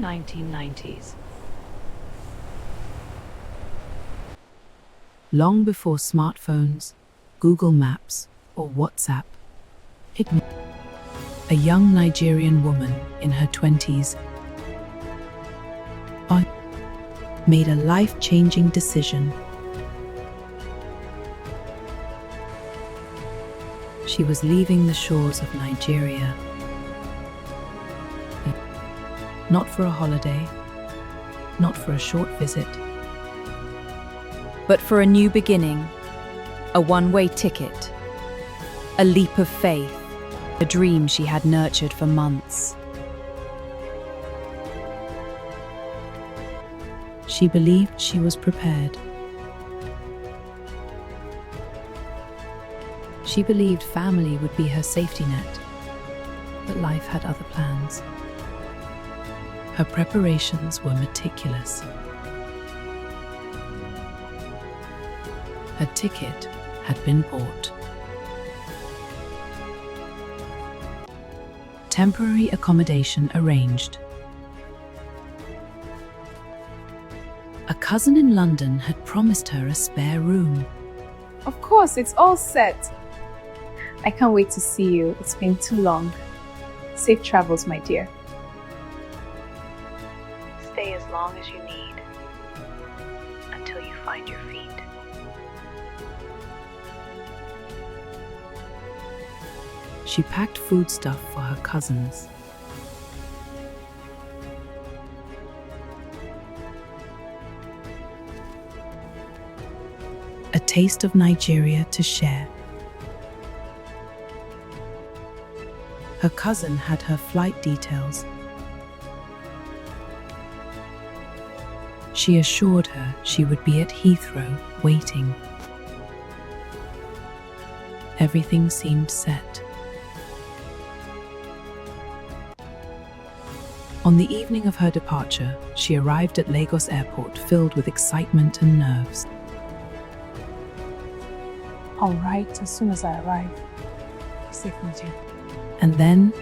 1990s. Long before smartphones, Google Maps, or WhatsApp, a young Nigerian woman in her 20s made a life-changing decision. She was leaving the shores of Nigeria, not for a holiday, not for a short visit, but for a new beginning, a one-way ticket, a leap of faith, a dream she had nurtured for months. She believed she was prepared. She believed family would be her safety net, but life had other plans. Her preparations were meticulous. Her ticket had been bought. Temporary accommodation arranged. A cousin in London had promised her a spare room. Of course, it's all set. I can't wait to see you. It's been too long. Safe travels, my dear. Stay as long as you need, until you find your feet. She packed foodstuff for her cousins. A taste of Nigeria to share. Her cousin had her flight details. She assured her she would be at Heathrow waiting. Everything seemed set. On the evening of her departure, she arrived at Lagos Airport filled with excitement and nerves. All right, as soon as I arrive. Be safe, my dear. And then,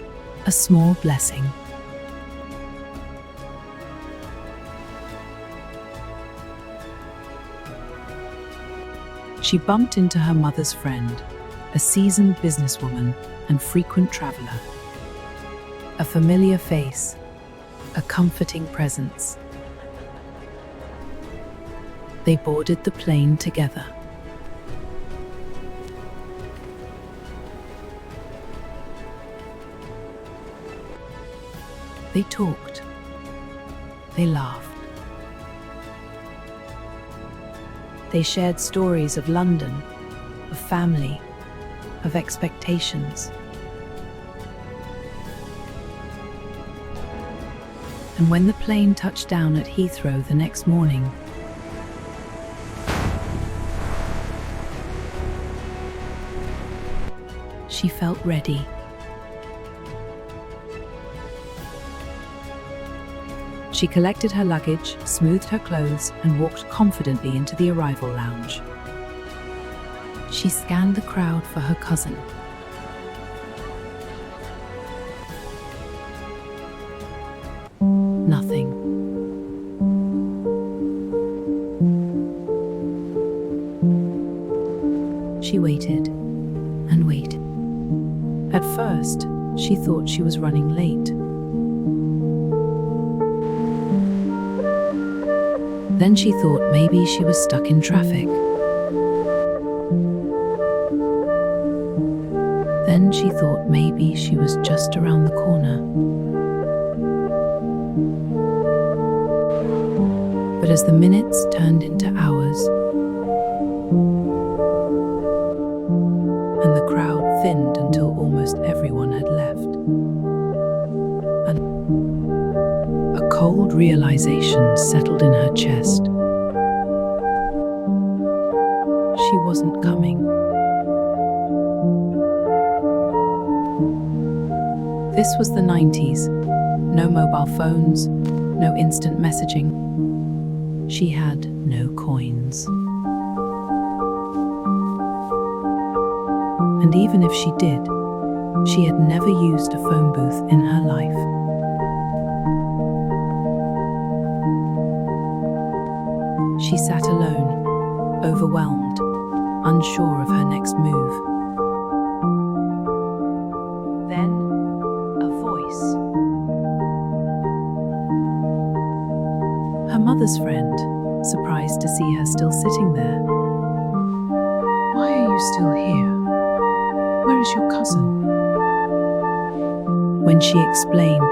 a small blessing. She bumped into her mother's friend, a seasoned businesswoman and frequent traveler. A familiar face, a comforting presence. They boarded the plane together. They talked. They laughed. They shared stories of London, of family, of expectations. And when the plane touched down at Heathrow the next morning, she felt ready. She collected her luggage, smoothed her clothes, and walked confidently into the arrival lounge. She scanned the crowd for her cousin. Nothing. She waited and waited. At first, she thought she was running late. Then she thought maybe she was stuck in traffic. Then she thought maybe she was just around the corner. But as the minutes turned into hours, and the crowd thinned until almost everyone had left, a cold realization settled in her chest. She wasn't coming. This was the 90s. No mobile phones, no instant messaging. She had no coins. And even if she did, she had never used a phone booth in her life. She sat alone, overwhelmed, unsure of her next move. Then, a voice. Her mother's friend, surprised to see her still sitting there. "Why are you still here? Where is your cousin?" When she explained,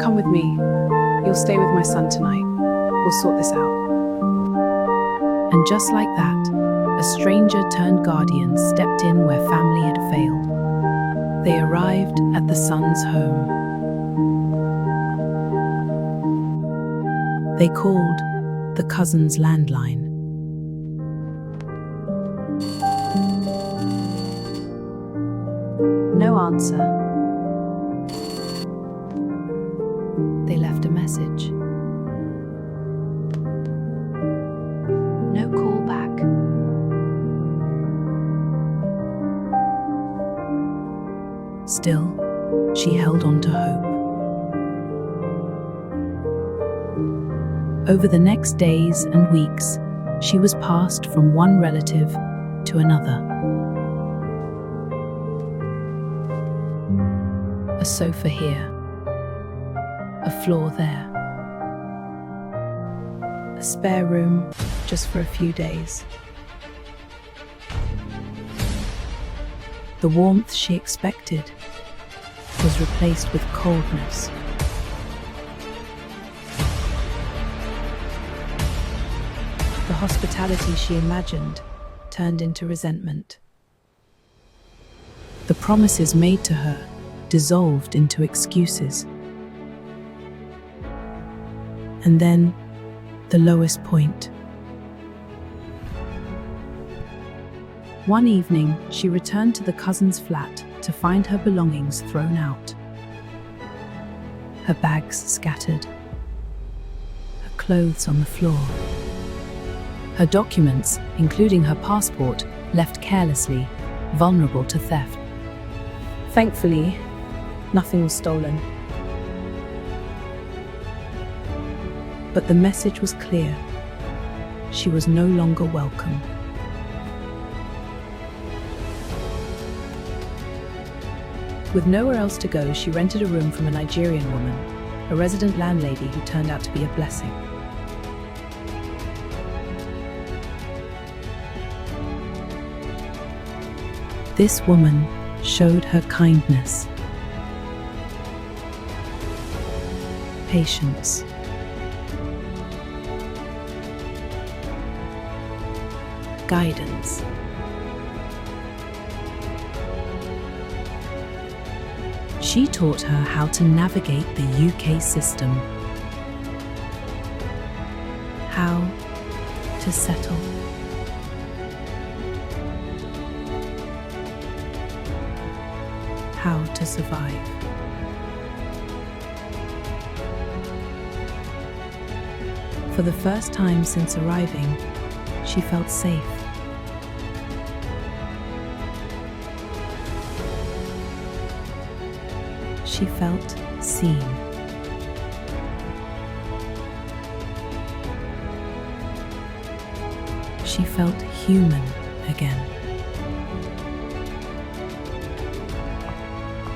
"Come with me. You'll stay with my son tonight. We'll sort this out." And just like that, a stranger turned guardian stepped in where family had failed. They arrived at the son's home. They called the cousin's landline. No answer. They left a message. No call back. Still, she held on to hope. Over the next days and weeks, she was passed from one relative to another. A sofa here, a floor there, a spare room just for a few days. The warmth she expected was replaced with coldness. The hospitality she imagined turned into resentment. The promises made to her dissolved into excuses. And then, the lowest point. One evening, she returned to the cousin's flat to find her belongings thrown out. Her bags scattered. Her clothes on the floor. Her documents, including her passport, left carelessly, vulnerable to theft. Thankfully, nothing was stolen. But the message was clear. She was no longer welcome. With nowhere else to go, she rented a room from a Nigerian woman, a resident landlady who turned out to be a blessing. This woman showed her kindness, patience, guidance. She taught her how to navigate the UK system, how to settle, how to survive. For the first time since arriving, she felt safe. She felt seen. She felt human again.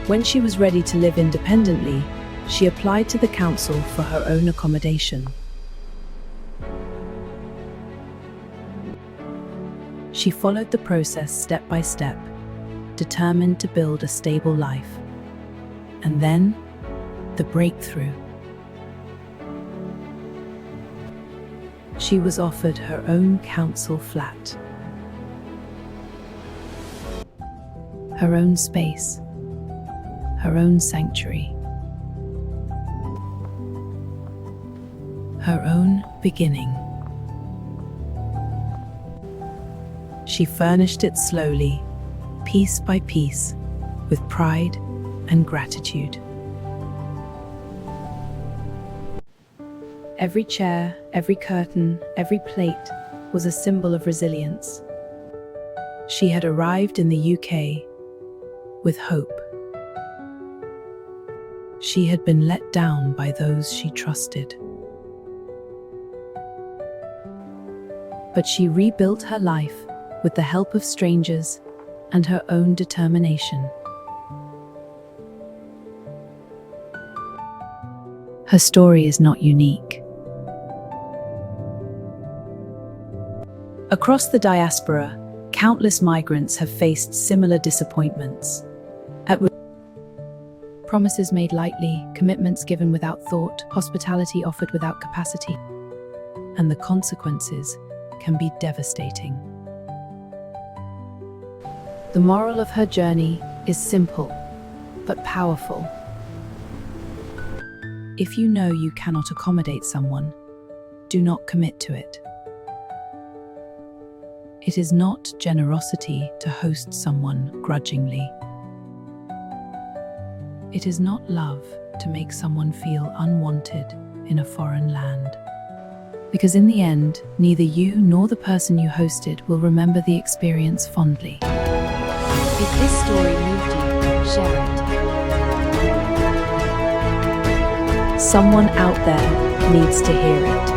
When she was ready to live independently, she applied to the council for her own accommodation. She followed the process step by step, determined to build a stable life. And then, the breakthrough. She was offered her own council flat. Her own space. Her own sanctuary. Her own beginning. She furnished it slowly, piece by piece, with pride and gratitude. Every chair, every curtain, every plate was a symbol of resilience. She had arrived in the UK with hope. She had been let down by those she trusted. But she rebuilt her life with the help of strangers and her own determination. Her story is not unique. Across the diaspora, countless migrants have faced similar disappointments. Promises made lightly, commitments given without thought, hospitality offered without capacity, and the consequences can be devastating. The moral of her journey is simple, but powerful. If you know you cannot accommodate someone, do not commit to it. It is not generosity to host someone grudgingly. It is not love to make someone feel unwanted in a foreign land. Because in the end, neither you nor the person you hosted will remember the experience fondly. If this story moved you, share it. Someone out there needs to hear it.